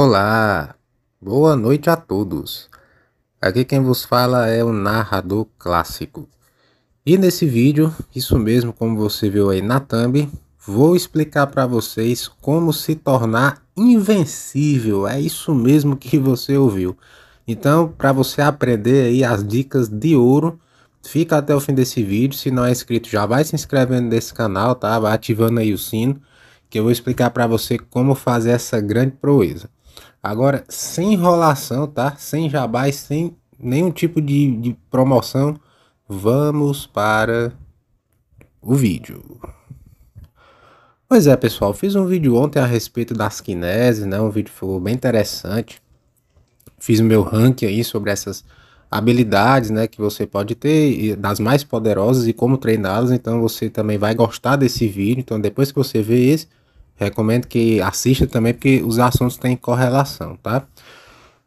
Olá, boa noite a todos. Aqui quem vos fala é o narrador clássico. E nesse vídeo, isso mesmo como você viu aí na thumb, vou explicar para vocês como se tornar invencível. É isso mesmo que você ouviu. Então, para você aprender aí as dicas de ouro, fica até o fim desse vídeo. Se não é inscrito, já vai se inscrevendo nesse canal, tá? Vai ativando aí o sino, que eu vou explicar para você como fazer essa grande proeza. Agora, sem enrolação, tá? Sem jabá e sem nenhum tipo de promoção, vamos para o vídeo. Pois é, pessoal, fiz um vídeo ontem a respeito das quineses, né? Um vídeo ficou bem interessante. Fiz o meu ranking aí sobre essas habilidades, né, que você pode ter, das mais poderosas e como treiná-las. Então você também vai gostar desse vídeo. Então depois que você vê esse, recomendo que assista também, porque os assuntos têm correlação, tá?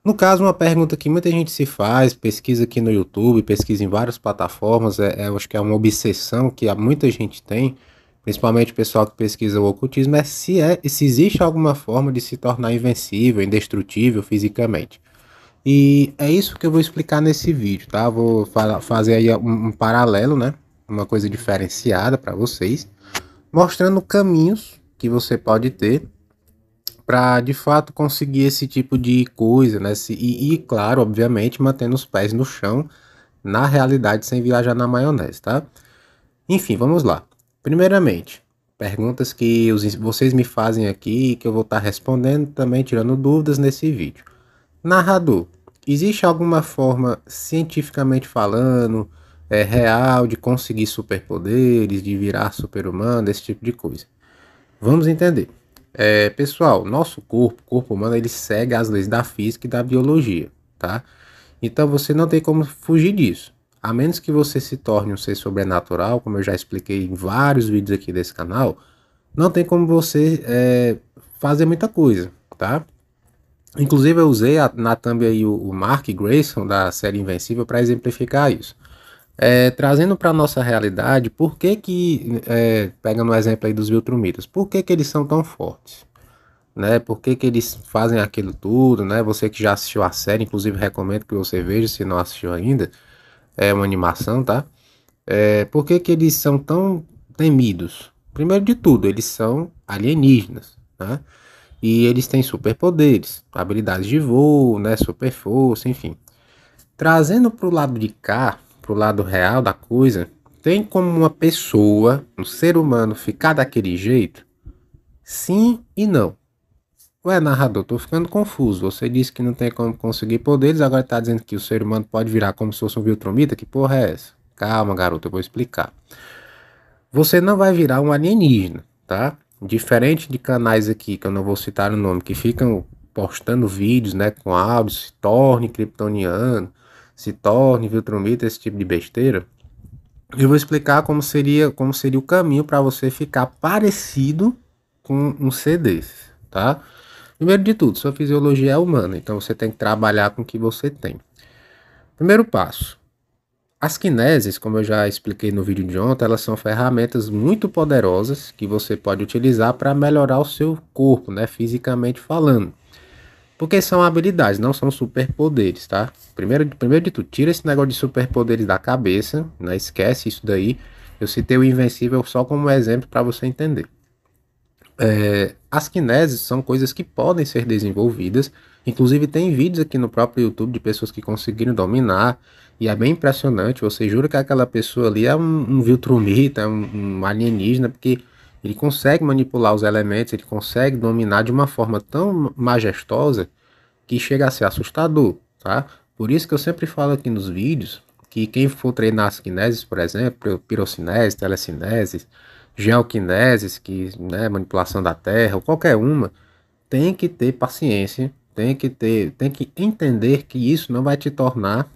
No caso, uma pergunta que muita gente se faz, pesquisa aqui no YouTube, pesquisa em várias plataformas, eu acho que é uma obsessão que muita gente tem, principalmente o pessoal que pesquisa o ocultismo, se existe alguma forma de se tornar invencível, indestrutível fisicamente. E é isso que eu vou explicar nesse vídeo, tá? Vou fazer aí um paralelo, né? Uma coisa diferenciada para vocês, mostrando caminhos que você pode ter para de fato conseguir esse tipo de coisa, né? Claro, obviamente, mantendo os pés no chão, na realidade, sem viajar na maionese, tá? Enfim, vamos lá. Primeiramente, perguntas que vocês me fazem aqui, que eu vou estar respondendo, também tirando dúvidas nesse vídeo. Narrador, existe alguma forma, cientificamente falando, real, de conseguir superpoderes, de virar super-humano, esse tipo de coisa? Vamos entender. Pessoal, nosso corpo humano, ele segue as leis da física e da biologia, tá? Então você não tem como fugir disso. A menos que você se torne um ser sobrenatural, como eu já expliquei em vários vídeos aqui desse canal, não tem como você fazer muita coisa, tá? Inclusive eu usei na thumb aí o Mark Grayson da série Invencível para exemplificar isso. Trazendo para nossa realidade, por que que, pegando o exemplo aí dos Viltrumitas, por que que eles são tão fortes? Né? Por que que eles fazem aquilo tudo, né? Você que já assistiu a série, inclusive recomendo que você veja se não assistiu ainda, é uma animação, tá? Por que que eles são tão temidos? Primeiro de tudo, eles são alienígenas, né? E eles têm superpoderes, habilidades de voo, né? Super força, enfim. Trazendo para o lado de cá, para o lado real da coisa, tem como uma pessoa, um ser humano, ficar daquele jeito? Sim e não. Ué, narrador, tô ficando confuso. Você disse que não tem como conseguir poderes, agora tá dizendo que o ser humano pode virar como se fosse um Viltrumita? Que porra é essa? Calma, garoto, eu vou explicar. Você não vai virar um alienígena, tá? Diferente de canais aqui, que eu não vou citar o nome, que ficam postando vídeos, né, com áudio, se torne kryptoniano, se torne Viltrumita, esse tipo de besteira. Eu vou explicar como seria o caminho para você ficar parecido com um ser desses, tá? Primeiro de tudo, sua fisiologia é humana, então você tem que trabalhar com o que você tem. Primeiro passo. As quineses, como eu já expliquei no vídeo de ontem, elas são ferramentas muito poderosas que você pode utilizar para melhorar o seu corpo, né, fisicamente falando. Porque são habilidades, não são superpoderes, tá? Primeiro de tudo, tira esse negócio de superpoderes da cabeça, né? Esquece isso daí. Eu citei o Invencível só como exemplo para você entender. As quineses são coisas que podem ser desenvolvidas. Inclusive tem vídeos aqui no próprio YouTube de pessoas que conseguiram dominar. E é bem impressionante. Você jura que aquela pessoa ali é um Viltrumita, um alienígena, porque ele consegue manipular os elementos, ele consegue dominar de uma forma tão majestosa que chega a ser assustador, tá? Por isso que eu sempre falo aqui nos vídeos que quem for treinar as quineses, por exemplo, pirocinese, telecinese, geoquineses, que, né, manipulação da terra, ou qualquer uma, tem que ter paciência, tem que entender que isso não vai te tornar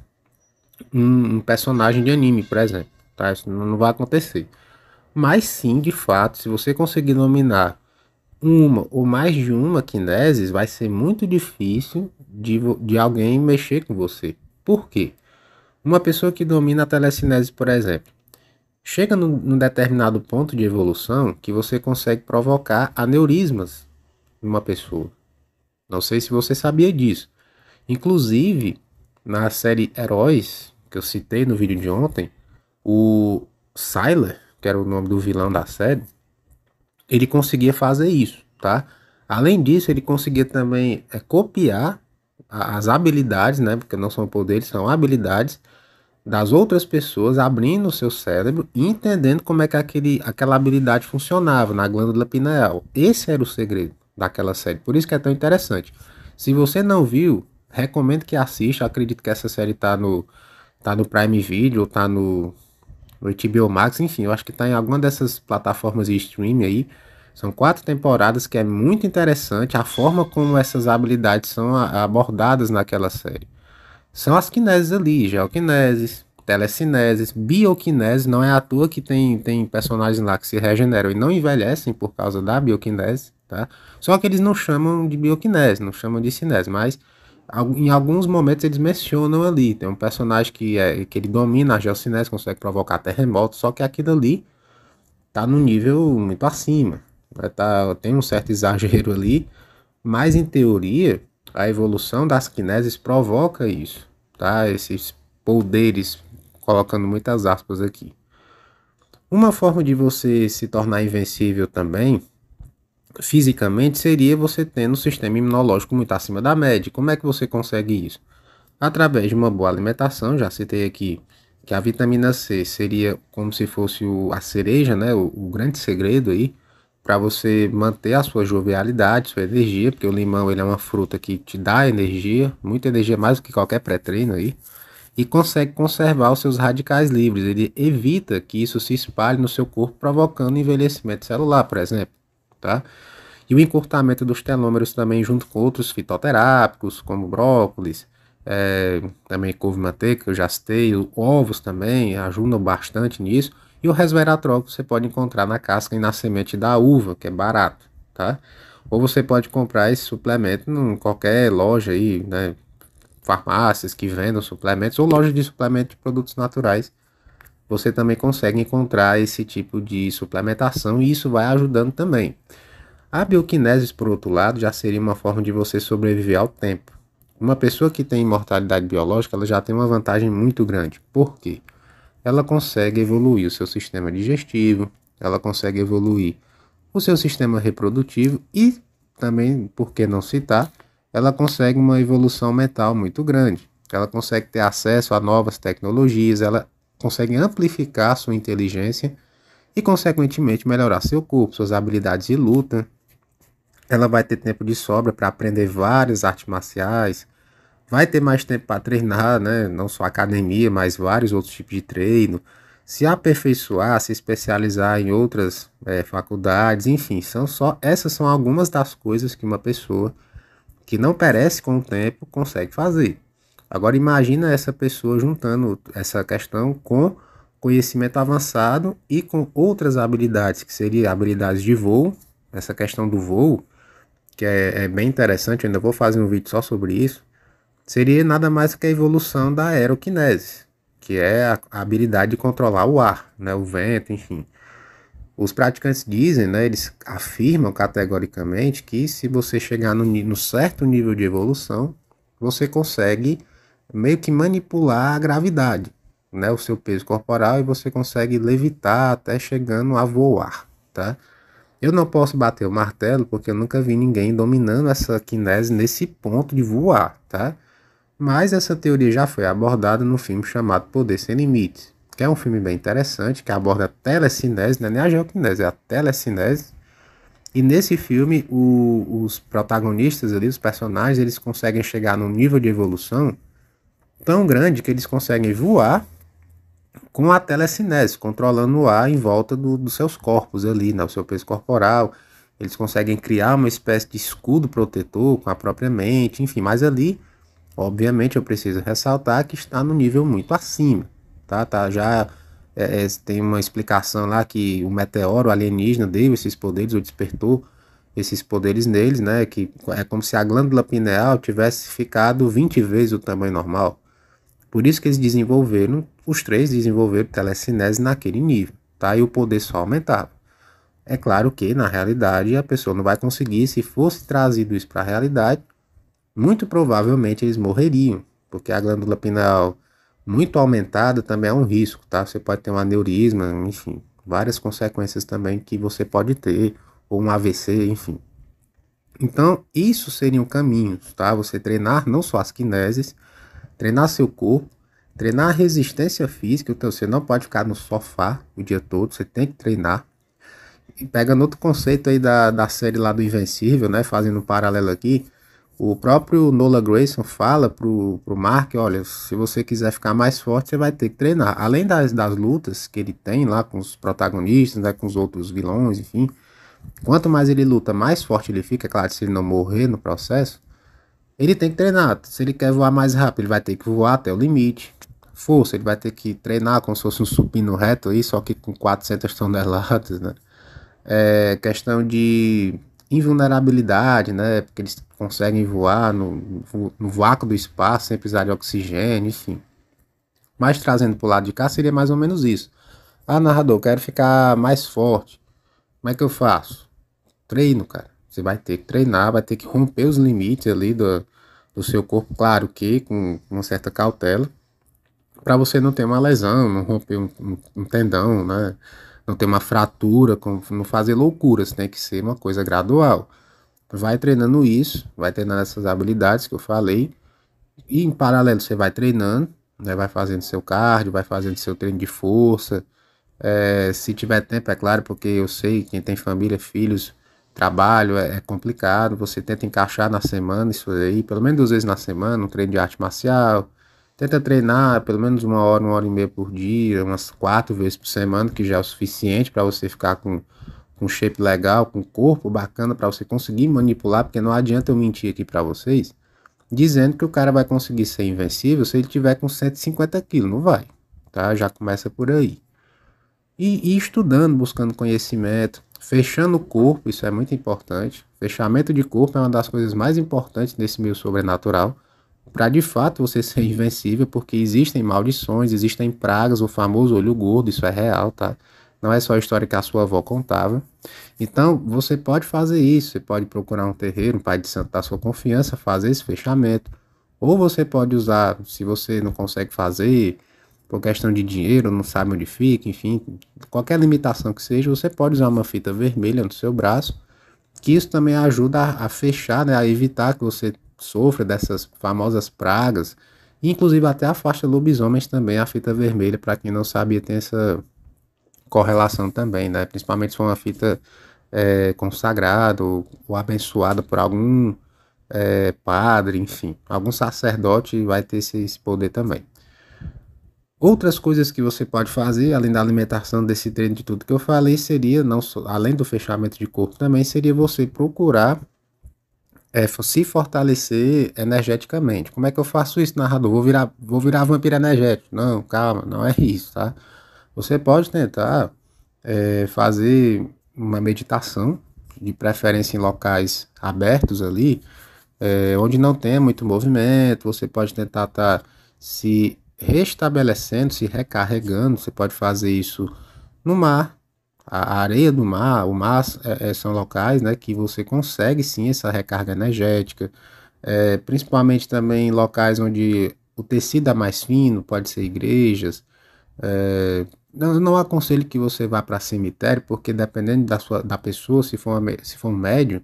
um personagem de anime, por exemplo, tá? Isso não vai acontecer. Mas sim, de fato, se você conseguir dominar uma ou mais de uma quineses, vai ser muito difícil de alguém mexer com você. Por quê? Uma pessoa que domina a telecinese, por exemplo, chega num determinado ponto de evolução que você consegue provocar aneurismas em uma pessoa. Não sei se você sabia disso. Inclusive, na série Heróis, que eu citei no vídeo de ontem, o Sylar, que era o nome do vilão da série, ele conseguia fazer isso, tá? Além disso, ele conseguia também copiar as habilidades, né? Porque não são poderes, são habilidades das outras pessoas, abrindo o seu cérebro e entendendo como é que aquela habilidade funcionava na glândula pineal. Esse era o segredo daquela série. Por isso que é tão interessante. Se você não viu, recomendo que assista. Acredito que essa série tá no Prime Video, tá no HBO Max, enfim, eu acho que tá em alguma dessas plataformas de streaming aí. São 4 temporadas que é muito interessante a forma como essas habilidades são abordadas naquela série. São as quineses ali, geoquineses, telecineses, bioquineses, não é à toa que tem personagens lá que se regeneram e não envelhecem por causa da bioquinese, tá? Só que eles não chamam de bioquinese, não chamam de cinese, mas em alguns momentos eles mencionam ali, tem um personagem que ele domina a geocinese, consegue provocar terremotos, só que aquilo ali tá num nível muito acima, né? Tem um certo exagero ali, mas em teoria a evolução das quineses provoca isso, tá? Esses poderes, colocando muitas aspas aqui. Uma forma de você se tornar invencível também, fisicamente, seria você tendo um sistema imunológico muito acima da média. Como é que você consegue isso? Através de uma boa alimentação, já citei aqui que a vitamina C seria como se fosse a cereja, né? O grande segredo aí para você manter a sua jovialidade, sua energia, porque o limão ele é uma fruta que te dá energia, muita energia mais do que qualquer pré-treino aí, e consegue conservar os seus radicais livres. Ele evita que isso se espalhe no seu corpo, provocando envelhecimento celular, por exemplo, tá? E o encurtamento dos telômeros também junto com outros fitoterápicos, como brócolis, também couve-manteiga, que eu já citei, ovos também ajudam bastante nisso. E o resveratrol que você pode encontrar na casca e na semente da uva, que é barato, tá? Ou você pode comprar esse suplemento em qualquer loja aí, né? Farmácias que vendam suplementos ou lojas de suplemento de produtos naturais. Você também consegue encontrar esse tipo de suplementação e isso vai ajudando também. A bioquinesis, por outro lado, já seria uma forma de você sobreviver ao tempo. Uma pessoa que tem imortalidade biológica, ela já tem uma vantagem muito grande. Por quê? Ela consegue evoluir o seu sistema digestivo, ela consegue evoluir o seu sistema reprodutivo e também, por que não citar, ela consegue uma evolução mental muito grande. Ela consegue ter acesso a novas tecnologias, ela consegue amplificar sua inteligência e, consequentemente, melhorar seu corpo, suas habilidades de luta. Ela vai ter tempo de sobra para aprender várias artes marciais, vai ter mais tempo para treinar, né? Não só academia, mas vários outros tipos de treino, se aperfeiçoar, se especializar em outras faculdades, enfim, essas são algumas das coisas que uma pessoa que não perece com o tempo consegue fazer. Agora imagina essa pessoa juntando essa questão com conhecimento avançado e com outras habilidades, que seriam habilidades de voo, essa questão do voo, que é bem interessante, eu ainda vou fazer um vídeo só sobre isso, seria nada mais que a evolução da aeroquinese, que é a habilidade de controlar o ar, né, o vento, enfim. Os praticantes dizem, né, eles afirmam categoricamente que se você chegar no certo nível de evolução, você consegue meio que manipular a gravidade, né, o seu peso corporal, e você consegue levitar até chegando a voar, tá? Eu não posso bater o martelo porque eu nunca vi ninguém dominando essa quinese nesse ponto de voar, tá? Mas essa teoria já foi abordada no filme chamado Poder Sem Limites, que é um filme bem interessante, que aborda a telecinese, não é nem a geoquinese, é a telecinese. E nesse filme, os protagonistas ali, os personagens, eles conseguem chegar num nível de evolução tão grande que eles conseguem voar com a telecinese, controlando o ar em volta dos seus corpos ali, né, o seu peso corporal. Eles conseguem criar uma espécie de escudo protetor com a própria mente, enfim, mas ali, obviamente, eu preciso ressaltar que está no nível muito acima, tá? Já tem uma explicação lá que o meteoro alienígena deu esses poderes, ou despertou esses poderes neles, né? Que é como se a glândula pineal tivesse ficado 20 vezes o tamanho normal. Por isso que eles desenvolveram, os três desenvolveram telecinese naquele nível, tá? E o poder só aumentava. É claro que, na realidade, a pessoa não vai conseguir, se fosse trazido isso para a realidade, muito provavelmente eles morreriam, porque a glândula pineal muito aumentada também é um risco, tá? Você pode ter um aneurisma, enfim, várias consequências também que você pode ter, ou um AVC, enfim. Então, isso seriam caminhos, tá? Você treinar não só as quineses, treinar seu corpo, treinar a resistência física, então você não pode ficar no sofá o dia todo, você tem que treinar. E pegando outro conceito aí da série lá do Invencível, né? Fazendo um paralelo aqui, o próprio Nolan Grayson fala pro Mark, olha, se você quiser ficar mais forte, você vai ter que treinar. Além das lutas que ele tem lá com os protagonistas, né, com os outros vilões, enfim. Quanto mais ele luta, mais forte ele fica, é claro, se ele não morrer no processo. Ele tem que treinar. Se ele quer voar mais rápido, ele vai ter que voar até o limite. Força, ele vai ter que treinar como se fosse um supino reto aí, só que com 400 toneladas, né? É questão de invulnerabilidade, né? Porque eles conseguem voar no vácuo do espaço sem precisar de oxigênio, enfim. Mas trazendo pro lado de cá seria mais ou menos isso. Ah, narrador, quero ficar mais forte. Como é que eu faço? Treino, cara. Você vai ter que treinar, vai ter que romper os limites ali do seu corpo, claro que com uma certa cautela, para você não ter uma lesão, não romper um tendão, né? Não ter uma fratura, não fazer loucuras, tem que ser uma coisa gradual. Vai treinando isso, vai treinando essas habilidades que eu falei, e em paralelo você vai treinando, né? Vai fazendo seu cardio, vai fazendo seu treino de força. Se tiver tempo, é claro, porque eu sei, quem tem família, filhos, trabalho, é complicado. Você tenta encaixar na semana isso aí, pelo menos 2 vezes na semana, um treino de arte marcial. Tenta treinar pelo menos 1 hora e meia por dia, umas 4 vezes por semana, que já é o suficiente para você ficar com shape legal, com corpo bacana, para você conseguir manipular, porque não adianta eu mentir aqui para vocês, dizendo que o cara vai conseguir ser invencível se ele tiver com 150 quilos, não vai, tá? Já começa por aí. E estudando, buscando conhecimento, fechando o corpo, isso é muito importante. Fechamento de corpo é uma das coisas mais importantes nesse meio sobrenatural, para de fato você ser invencível, porque existem maldições, existem pragas, o famoso olho gordo, isso é real, tá? Não é só a história que a sua avó contava. Então, você pode fazer isso, você pode procurar um terreiro, um pai de santo da sua confiança, fazer esse fechamento. Ou você pode usar, se você não consegue fazer, por questão de dinheiro, não sabe onde fica, enfim, qualquer limitação que seja, você pode usar uma fita vermelha no seu braço, que isso também ajuda a fechar, né, a evitar que você sofra dessas famosas pragas, inclusive até afasta lobisomens também, a fita vermelha, para quem não sabia, tem essa correlação também, né, principalmente se for uma fita consagrada ou abençoada por algum padre, enfim, algum sacerdote vai ter esse poder também. Outras coisas que você pode fazer, além da alimentação, desse treino, de tudo que eu falei, seria, não só, além do fechamento de corpo, também seria você procurar se fortalecer energeticamente. Como é que eu faço isso, narrador? Vou virar vampiro energético. Não, calma, não é isso, tá? Você pode tentar fazer uma meditação, de preferência em locais abertos ali, onde não tenha muito movimento. Você pode tentar estar se restabelecendo, se recarregando. Você pode fazer isso no mar, a areia do mar, o mar são locais, né, que você consegue sim essa recarga energética, principalmente também locais onde o tecido é mais fino, pode ser igrejas. Não aconselho que você vá para cemitério, porque dependendo da pessoa, se for um médium,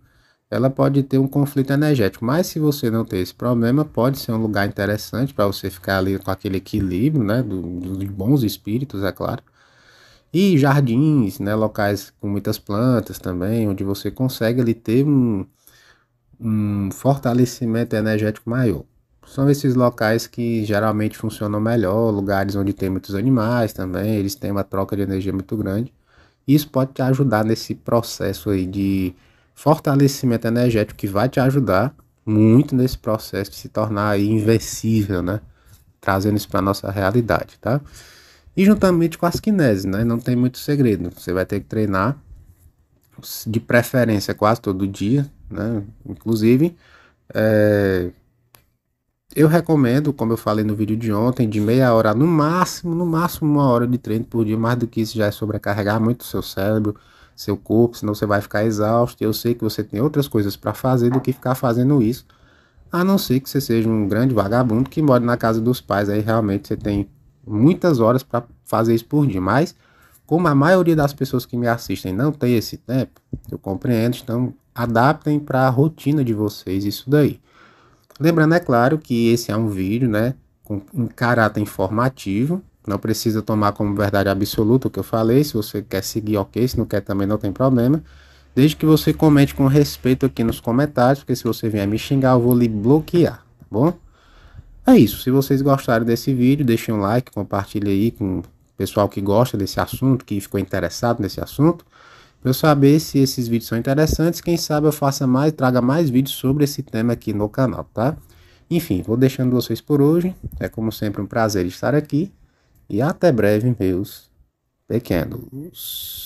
ela pode ter um conflito energético. Mas se você não ter esse problema, pode ser um lugar interessante para você ficar ali com aquele equilíbrio, né, dos bons espíritos, é claro. E jardins, né, locais com muitas plantas também, onde você consegue ali ter um fortalecimento energético maior. São esses locais que geralmente funcionam melhor, lugares onde tem muitos animais também, eles têm uma troca de energia muito grande. Isso pode te ajudar nesse processo aí de fortalecimento energético, que vai te ajudar muito nesse processo de se tornar aí invencível, né? Trazendo isso para nossa realidade, tá? E juntamente com as quineses, né? Não tem muito segredo. Você vai ter que treinar, de preferência quase todo dia, né? Inclusive, eu recomendo, como eu falei no vídeo de ontem, de meia hora no máximo 1 hora de treino por dia. Mais do que isso já é sobrecarregar muito o seu cérebro, seu corpo, senão você vai ficar exausto. E eu sei que você tem outras coisas para fazer do que ficar fazendo isso. a não ser que você seja um grande vagabundo que mora na casa dos pais, aí realmente você tem muitas horas para fazer isso por dia, mas como a maioria das pessoas que me assistem não tem esse tempo, eu compreendo, então adaptem para a rotina de vocês isso daí. Lembrando, é claro, que esse é um vídeo, né, com um caráter informativo, não precisa tomar como verdade absoluta o que eu falei, se você quer seguir, ok, se não quer também não tem problema, desde que você comente com respeito aqui nos comentários, porque se você vier me xingar eu vou lhe bloquear, tá bom? É isso, se vocês gostaram desse vídeo, deixem um like, compartilhem aí com o pessoal que gosta desse assunto, que ficou interessado nesse assunto, para eu saber se esses vídeos são interessantes, quem sabe eu faça mais, traga mais vídeos sobre esse tema aqui no canal, tá? Enfim, vou deixando vocês por hoje, é como sempre um prazer estar aqui, e até breve, meus pequenos.